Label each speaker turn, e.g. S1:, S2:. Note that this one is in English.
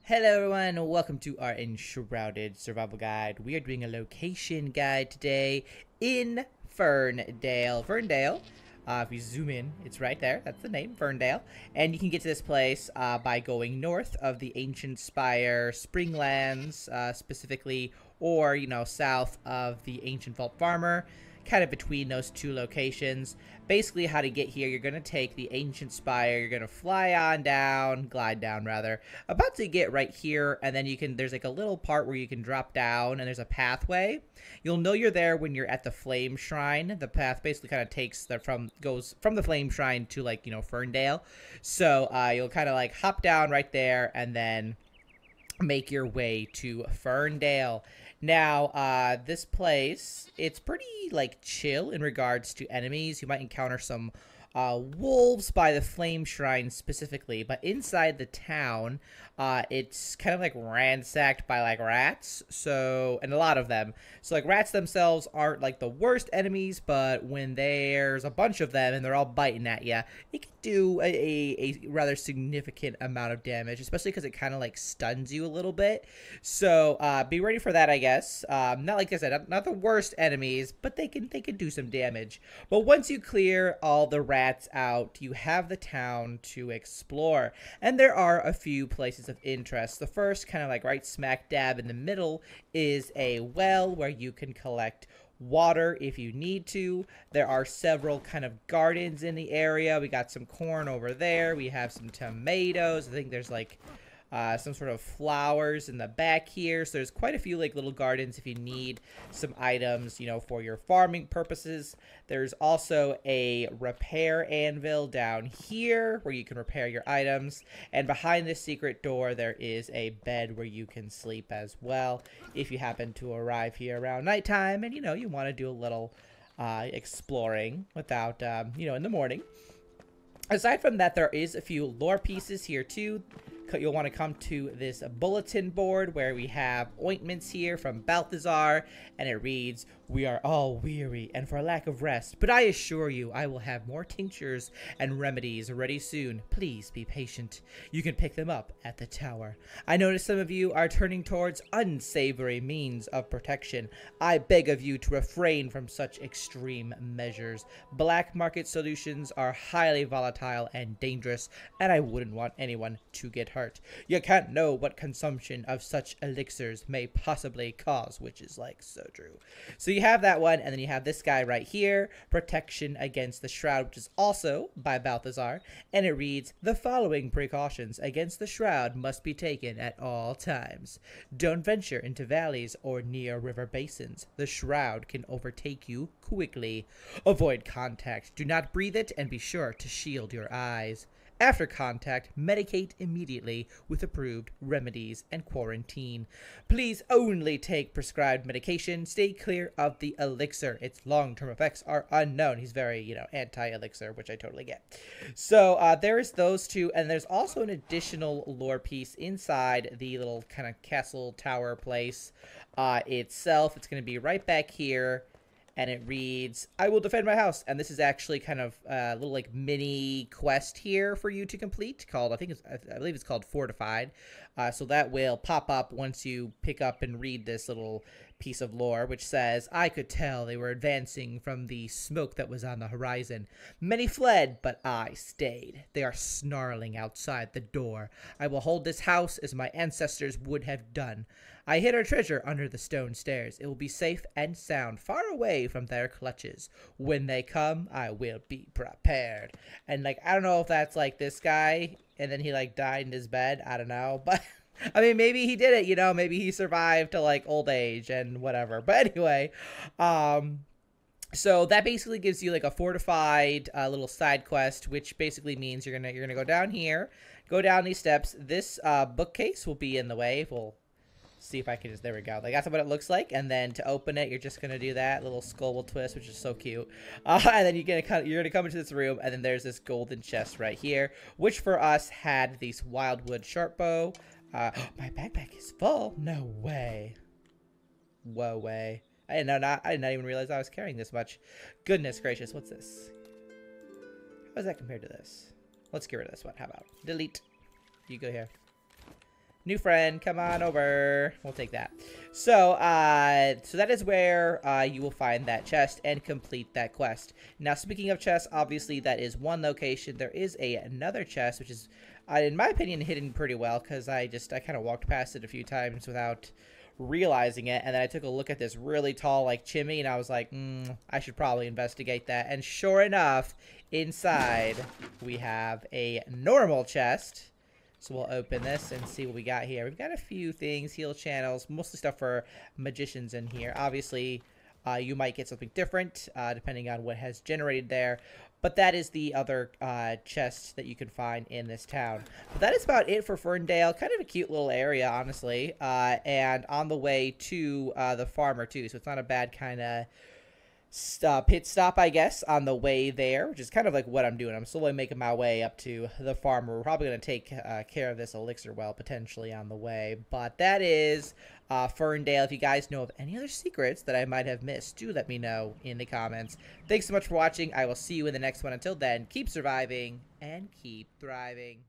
S1: Hello everyone, welcome to our Enshrouded survival guide. We are doing a location guide today in Ferndale. If you zoom in, it's right there. That's the name, Ferndale. And you can get to this place by going north of the Ancient Spire Springlands, specifically, or, south of the Ancient Vault Farmer, kind of between those two locations. Basically, how to get here, you're going to take the Ancient Spire, you're going to fly on down, glide down rather, about to get right here, and then there's like a little part where you can drop down, and there's a pathway. You'll know you're there when you're at the Flame Shrine. The path basically kind of goes from the Flame Shrine to Ferndale. So you'll kind of hop down right there, and then make your way to Ferndale. Now, this place, it's pretty, chill in regards to enemies. You might encounter some wolves by the Flame Shrine specifically, but inside the town, it's kind of, ransacked by, rats, and a lot of them. So, rats themselves aren't, the worst enemies, but when there's a bunch of them and they're all biting at you, it can do a rather significant amount of damage, especially because it kind of, stuns you a little bit. So, be ready for that, I guess. Not like I said, not the worst enemies, but they can do some damage. But once you clear all the rats out, you have the town to explore. And there are a few places of interest. The first, kind of right smack dab in the middle, is a well where you can collect water if you need to. There are several kind of gardens in the area. We got some corn over there. We have some tomatoes. I think there's some sort of flowers in the back here. So there's quite a few little gardens if you need some items, for your farming purposes. There's also a repair anvil down here where you can repair your items. And behind this secret door, there is a bed where you can sleep as well if you happen to arrive here around nighttime and, you want to do a little exploring without, in the morning. Aside from that, there is a few lore pieces here too. You'll want to come to this bulletin board where we have ointments here from Balthazar, and it reads, "We are all weary and for lack of rest, but I assure you I will have more tinctures and remedies ready soon. Please be patient. You can pick them up at the tower. I notice some of you are turning towards unsavory means of protection. I beg of you to refrain from such extreme measures. Black market solutions are highly volatile and dangerous, and I wouldn't want anyone to get hurt. You can't know what consumption of such elixirs may possibly cause," which is so true. So you have that one, and then you have this guy right here, Protection Against the Shroud, which is also by Balthazar, and it reads, "The following precautions against the shroud must be taken at all times. Don't venture into valleys or near river basins. The shroud can overtake you quickly. Avoid contact. Do not breathe it, and be sure to shield your eyes. After contact, medicate immediately with approved remedies and quarantine. Please only take prescribed medication. Stay clear of the elixir. Its long-term effects are unknown." He's very, anti-elixir, which I totally get. So there's those two, and there's also an additional lore piece inside the little kind of castle tower place itself. It's going to be right back here. And it reads, "I will defend my house." And this is actually kind of a little mini quest here for you to complete called, I believe it's called Fortified. So that will pop up once you pick up and read this little piece of lore, which says, "I could tell they were advancing from the smoke that was on the horizon. Many fled, but I stayed. They are snarling outside the door. I will hold this house as my ancestors would have done. I hid our treasure under the stone stairs. It will be safe and sound, far away from their clutches. When they come, I will be prepared." And I don't know if that's this guy, and then he died in his bed. I don't know, but I mean, maybe he did it, maybe he survived to old age and whatever. But anyway, so that basically gives you a fortified little side quest, which basically means you're gonna go down here, go down these steps. This bookcase will be in the way. We'll see if I can just, there we go. That's what it looks like. And then to open it, you're just gonna do that little skull will twist, which is so cute. And then you're gonna come into this room, and then there's this golden chest right here, which for us had these wildwood sharpbow. My backpack is full. No way. Whoa, way. I did not even realize I was carrying this much. Goodness gracious, what's this? How does that compare to this? Let's get rid of this one. How about delete? You go here. New friend, come on over. We'll take that. So, so that is where you will find that chest and complete that quest. Now, speaking of chests, obviously that is one location. There is another chest, which is, in my opinion, hidden pretty well because I kind of walked past it a few times without realizing it, and then I took a look at this really tall like chimney, and I was like, I should probably investigate that. And sure enough, inside we have a normal chest. So we'll open this and see what we got here. We've got a few things, heal channels, mostly stuff for magicians in here. Obviously, you might get something different depending on what has generated there. But that is the other chest that you can find in this town. But that is about it for Ferndale. Kind of a cute little area, honestly. And on the way to the farmer, too. So it's not a bad kind of pit stop, I guess, on the way there, which is kind of like what I'm doing. I'm slowly making my way up to the farmer. We're probably going to take care of this elixir well potentially on the way, but that is Ferndale. If you guys know of any other secrets that I might have missed, do let me know in the comments. Thanks so much for watching. I will see you in the next one. Until then, keep surviving and keep thriving.